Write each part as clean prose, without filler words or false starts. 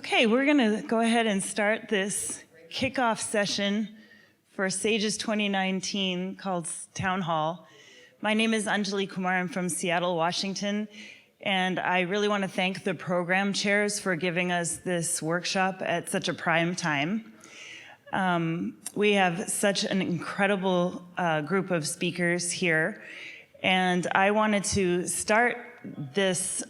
Okay, we're going to go ahead and start this kickoff session for SAGES 2019 called Townhall. My name is Anjali Kumar. I'm from Seattle, Washington, and I really want to thank the program chairs for giving us this workshop at such a prime time. We have such an incredible group of speakers here, and I wanted to start this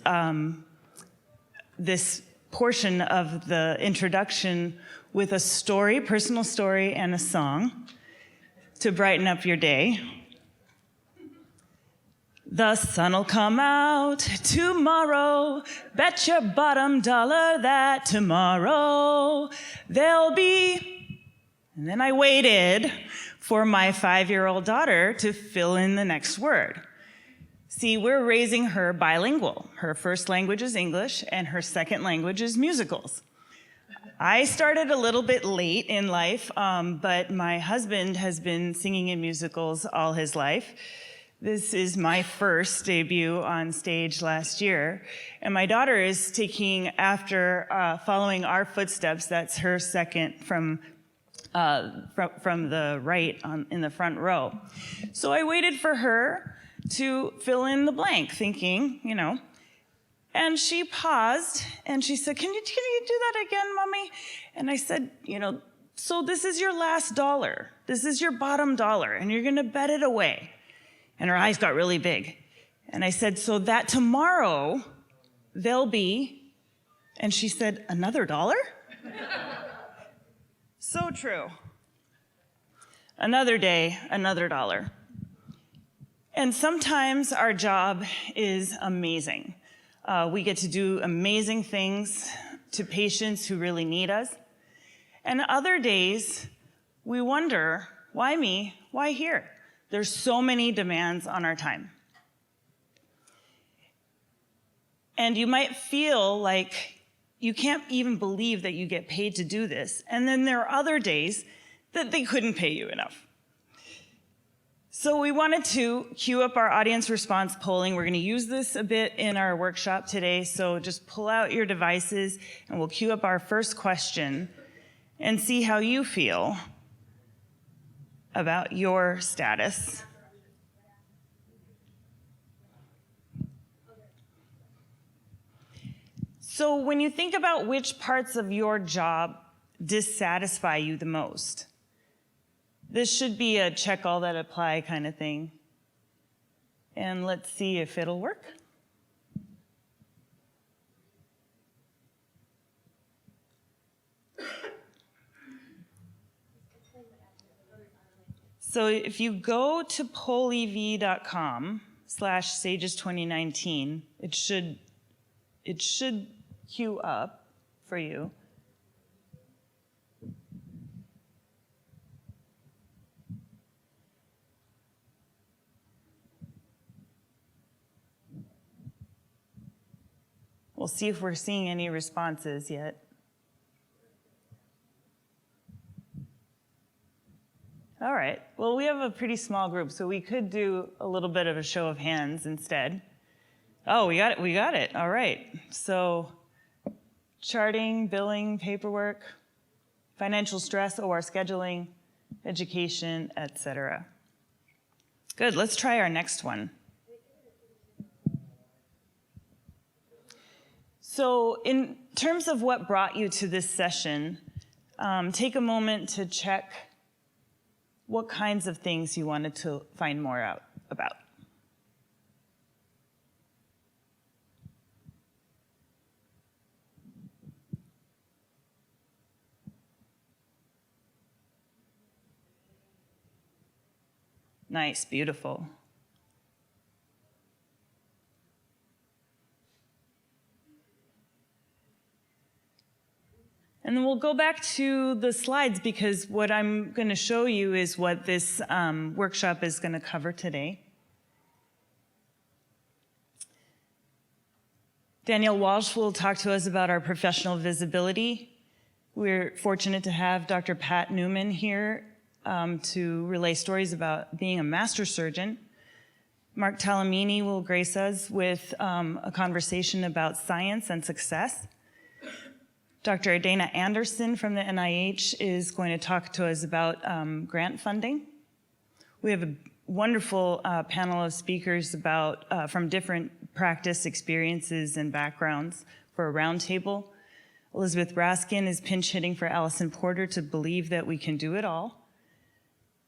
this portion of the introduction with a story, personal story, and a song to brighten up your day. The sun'll come out tomorrow, bet your bottom dollar that tomorrow there'll be. And then I waited for my 5-year-old daughter to fill in the next word. See, we're raising her bilingual. Her first language is English, and her second language is musicals. I started a little bit late in life, but my husband has been singing in musicals all his life. This is my first debut on stage last year, and my daughter is taking after, following our footsteps. That's her second from the right in the front row. So I waited for her to fill in the blank, thinking, and she paused and she said, can you do that again, Mommy? And I said, so this is your last dollar. This is your bottom dollar, and you're gonna bet it away. And her eyes got really big. And I said, so that tomorrow there'll be, and she said, another dollar? So true. Another day, another dollar. And sometimes our job is amazing. We get to do amazing things to patients who really need us. And other days, we wonder, why me? Why here? There's so many demands on our time. And you might feel like you can't even believe that you get paid to do this. And then there are other days that they couldn't pay you enough. So we wanted to queue up our audience response polling. We're going to use this a bit in our workshop today, so just pull out your devices and we'll queue up our first question and see how you feel about your status. So when you think about which parts of your job dissatisfy you the most, this should be a check all that apply kind of thing. And let's see if it'll work. So if you go to pollev.com/SAGES2019, it should queue up for you. We'll see if we're seeing any responses yet. All right, well, we have a pretty small group, so we could do a little bit of a show of hands instead. Oh, we got it, all right. So charting, billing, paperwork, financial stress, OR scheduling, education, etc. Good, let's try our next one. So in terms of what brought you to this session, take a moment to check what kinds of things you wanted to find more out about. Nice, beautiful. And then we'll go back to the slides because what I'm going to show you is what this workshop is going to cover today. Danielle Walsh will talk to us about our professional visibility. We're fortunate to have Dr. Pat Newman here to relay stories about being a master surgeon. Mark Talamini will grace us with a conversation about science and success. Dr. Dana Anderson from the NIH is going to talk to us about grant funding. We have a wonderful panel of speakers from different practice experiences and backgrounds for a roundtable. Elizabeth Raskin is pinch hitting for Allison Porter to believe that we can do it all.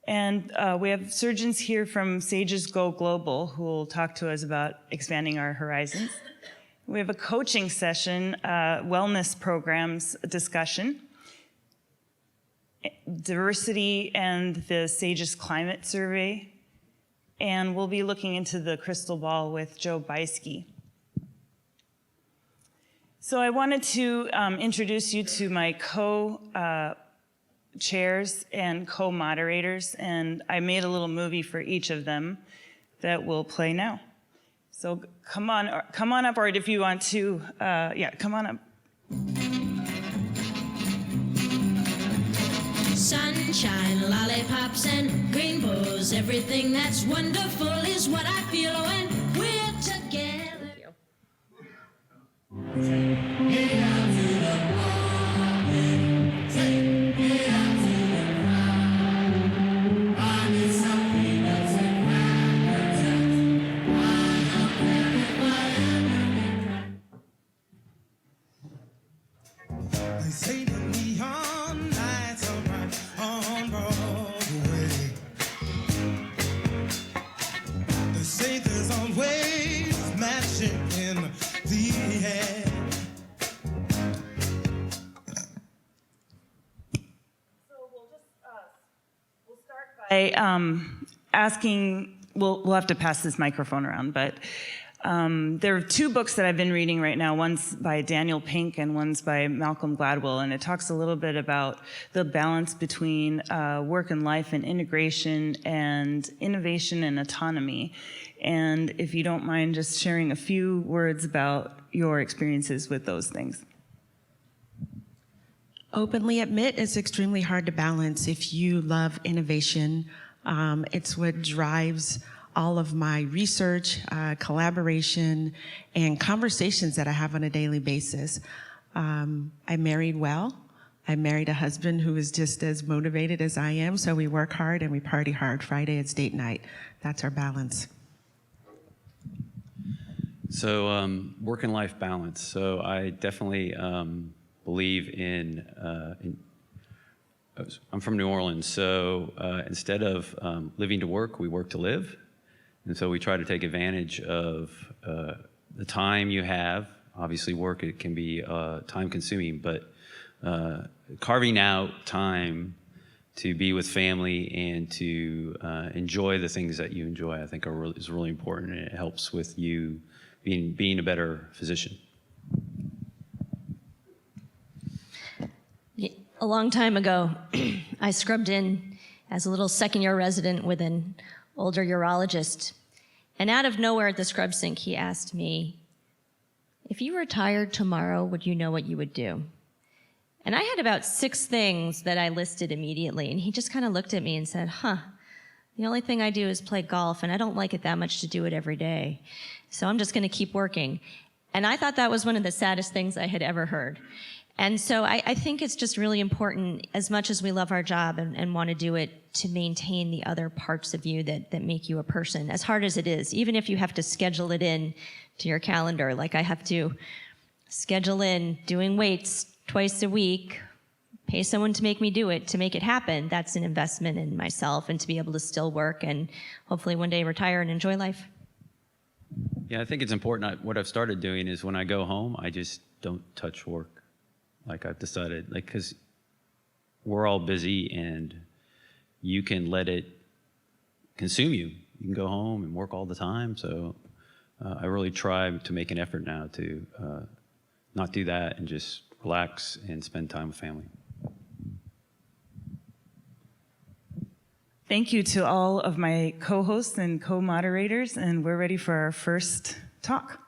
And we have surgeons here from SAGES Go Global who will talk to us about expanding our horizons. We have a coaching session, wellness programs discussion, diversity and the SAGES climate survey, and we'll be looking into the crystal ball with Joe Beiske. So I wanted to introduce you to my co-chairs and co-moderators, and I made a little movie for each of them that will play now. So come on up, or if you want to, come on up. Sunshine, lollipops, and rainbows. Everything that's wonderful is what I feel when we're together. We'll have to pass this microphone around, but there are two books that I've been reading right now. One's by Daniel Pink and one's by Malcolm Gladwell, and it talks a little bit about the balance between work and life and integration and innovation and autonomy. And if you don't mind just sharing a few words about your experiences with those things. Openly admit it's extremely hard to balance. If you love innovation, it's what drives all of my research, collaboration, and conversations that I have on a daily basis. I married well. I married a husband who is just as motivated as I am, so we work hard and we party hard. Friday, it's date night. That's our balance. So work and life balance. So I definitely believe in I'm from New Orleans, so instead of living to work, we work to live. And so we try to take advantage of the time you have. Obviously work, it can be time consuming, but carving out time to be with family and to enjoy the things that you enjoy, I think is really important, and it helps with you being a better physician. A long time ago, I scrubbed in as a little second-year resident with an older urologist. And out of nowhere at the scrub sink, he asked me, if you retired tomorrow, would you know what you would do? And I had about 6 things that I listed immediately. And he just kind of looked at me and said, the only thing I do is play golf, and I don't like it that much to do it every day. So I'm just going to keep working. And I thought that was one of the saddest things I had ever heard. And so I think it's just really important, as much as we love our job and want to do it, to maintain the other parts of you that make you a person, as hard as it is, even if you have to schedule it in to your calendar. Like I have to schedule in doing weights twice a week, pay someone to make me do it, to make it happen. That's an investment in myself, and to be able to still work and hopefully one day retire and enjoy life. Yeah, I think it's important. What I've started doing is when I go home, I just don't touch work. Like I've decided, because we're all busy and you can let it consume you. You can go home and work all the time. So I really try to make an effort now to not do that and just relax and spend time with family. Thank you to all of my co-hosts and co-moderators, and we're ready for our first talk.